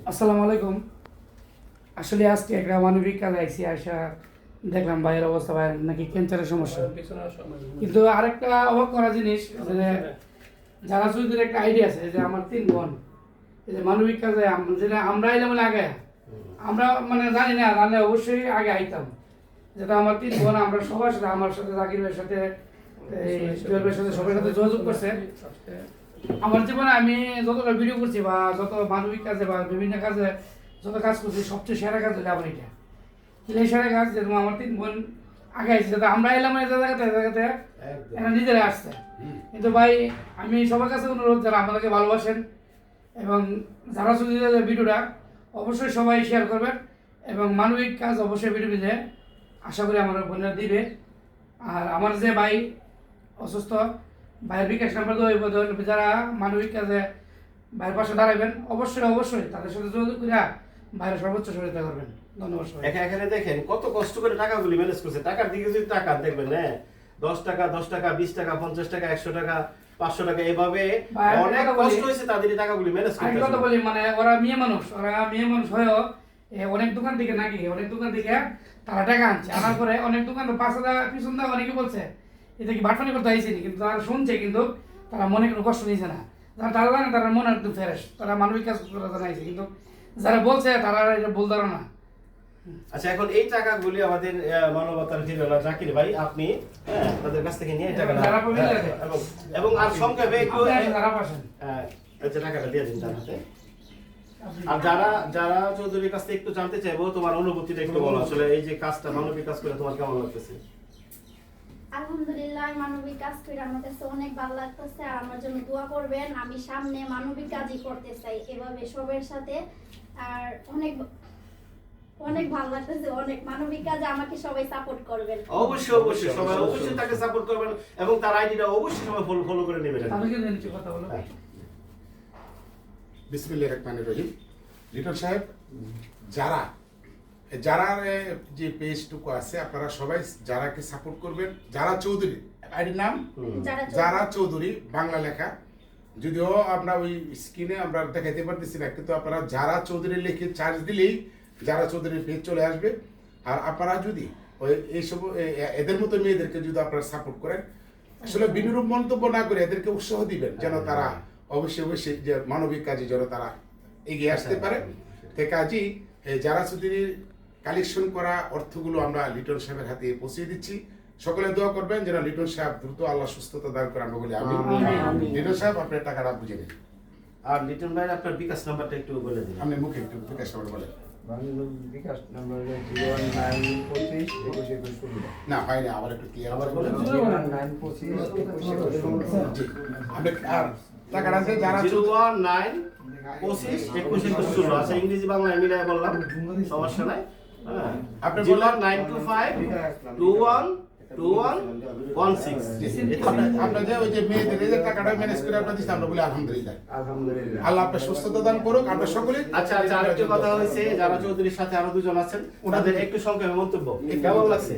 আসসালামু আলাইকুম। আসলে আজকে একটা মানবিক কাজে আইসি, আসা দেখলাম ভাইয়ের অবস্থা, ভাই নাকি ক্যান্সারের সমস্যা। কিন্তু আরেকটা অবাক করা জিনিস যে যারা চৌধুরীর একটা আইডিয়া আছে যে আমার 3 বোন এই যে মানবিক কাজে যেটা আমরা আইলাম বলে আগে আমরা মানে জানি না, জানলে অবশ্যই আগে আইতাম। যেটা আমার 3 বোন, আমরা সবার সাথে, আমার সাথে জাকির ভাইয়ের সাথে, এই জুয়েলের সাথে, সবার সাথে যোগাযোগ করছে। আমার জীবনে আমি যতটা ভিডিও করছি বা যত মানবিক কাজে বা বিভিন্ন কাজে যত কাজ করছি, সবচেয়ে সেরা কাজ হলো আমার এটা। এই সেরা কাজ যেরকম আমার 3 বোন আগে আসছে, যাতে আমরা এলাম এই জায়গাতে এরা নিজেরা আসছে। কিন্তু ভাই আমি সবার কাছে অনুরোধ, যারা আমাদেরকে ভালোবাসেন এবং যারা শুধু ভিডিওটা অবশ্যই সবাই শেয়ার করবেন এবং মানবিক কাজ অবশ্যই ভিডিওতে আশা করি আমার বোনেরা দিবে। আর আমার যে ভাই অসুস্থ, ভাইয়ের বিকাশ নাম্বার দেবো, যারা মানবিক কাজে ভাইয়ের পাশে দাঁড়াবেন অবশ্যই তাদের সাথে যোগাযোগ করে ভাইয়ের সর্বোচ্চ সহায়তা করবেন। ধন্যবাদ সবাই। এখানে দেখেন কত কষ্ট করে টাকাগুলি ম্যানেজ করছে। টাকার দিকে যদি টাকা দেখবেন, হ্যাঁ, 10 টাকা 20 টাকা 50 টাকা 100 টাকা 500 টাকা এভাবে অনেক কষ্ট হয়েছে তাদের এই টাকাগুলি ম্যানেজ করতে। আমি কথা বলি, মানে ওরা মেয়ে মানুষ হয়েও অনেক দোকান থেকে তারা টাকা আনছে, আনার পরে অনেক দোকান 5,000 পিছন দেওয়া অনেকে বলছে এটা কি বাটপানি করতে আইসেনি, কিন্তু তারা শুনছে, কিন্তু তারা মনে কোনো কষ্ট নিয়েছে না। তারা জানে তারা মনে একদম ফ্রেশ, তারা মানবিক কাজ করে জানাইছে, কিন্তু যারা বলছে তারা এটা ভুল ধারণা। আচ্ছা, এখন এই টাকাগুলি আমাদের মানবতার হিরোলা জাকির ভাই, আপনি তাদের কাছ থেকে নিয়ে টাকাটা এবং আর সংক্ষেপে একটু আচ্ছা টাকাটা দিয়ে দিন তার হাতে। আর যারা চৌধুরীর কাছ থেকে একটু জানতে চাইবো, তোমার অনুভূতিটা একটু বলো। আসলে এই যে কাজটা, মানবিক কাজ করে তোমার কেমন লাগতেছে? আলহামদুলিল্লাহ, মানবিক কাজ করে আমার কাছে অনেক ভালো লাগতেছে। আর আমার জন্য দোয়া করবেন, আমি সামনে মানবিক কাজই করতে চাই এভাবে সবার সাথে। আর অনেক অনেক ভালো লাগতেছে, অনেক মানবিক কাজে আমাকে সবাই সাপোর্ট করবেন। অবশ্যই সবাই অবশ্যই তাকে সাপোর্ট করবেন এবং তার আইডিটা অবশ্যই সবাই ফলো করে নেবেন। কথা বলো। বিসমিল্লাহির রহমানির রহিম। লিটন সাহেব, যারা যে পেজটুকু আছে আপনারা সবাই যারাকে সাপোর্ট করবেন। যারা চৌধুরী আইডির নাম, যারা চৌধুরী বাংলা লেখা, যদিও আমরা ওই স্ক্রিনে আমরা দেখাইতে পারতেছি না, কিন্তু আপনারা যারা চৌধুরী লিখে চার্জ দিলেই যারা চৌধুরীর পেজ চলে আসবে। আর আপনারা যদি ওই এইসব এদের মতো মেয়েদেরকে যদি আপনারা সাপোর্ট করেন, আসলে বিনুরূপ মন্তব্য না করে এদেরকে উৎসাহ দিবেন, যেন তারা অবশ্যই যে মানবিক কাজে যেন তারা এগিয়ে আসতে পারে। সে কাজেই যারা চৌধুরীর কালেকশন করা অর্থগুলো আমরা লিটন সাহেবের হাতে পৌঁছে দিচ্ছি। সকলে দোয়া করবেন যেন লিটন সাহেব দ্রুত আল্লাহ সুস্থতা দান করে, আমরা বলি আমিন। লিটন সাহেব আপনার টাকাটা বুঝে নিন। আর লিটন ভাই আপনার বিকাশ নাম্বারটা একটু বলে দিন। আপনি মুখে একটু বিকাশ নাম্বার বলেন। বিকাশ নাম্বার 01925 না হয়নি, আবার একটু ক্লিয়ার আবার বলেন। 01925 আপনি আর টাকাটা আছে যারা 01925 আচ্ছা, ইংরেজি বাংলা মিলাই বললাম, সমস্যা নাই। হ্যাঁ, আপনি 092522116 আপনার যে ওই যে মেয়েদের এই যে টাকাটা ম্যানেজ করে আপনার দিচ্ছি, আমরা বলি আলহামদুলিল্লাহ। আলহামদুলিল্লাহ। আল্লাহ আপনার সুস্থতা দান করুক, আমরা সকলে। আচ্ছা, আরেকটা কথা হয়েছে, যারা চৌধুরীর সাথে আরো দুজন আছেন ওনাদের একটু সংক্ষেপে মন্তব্য কেমন লাগছে?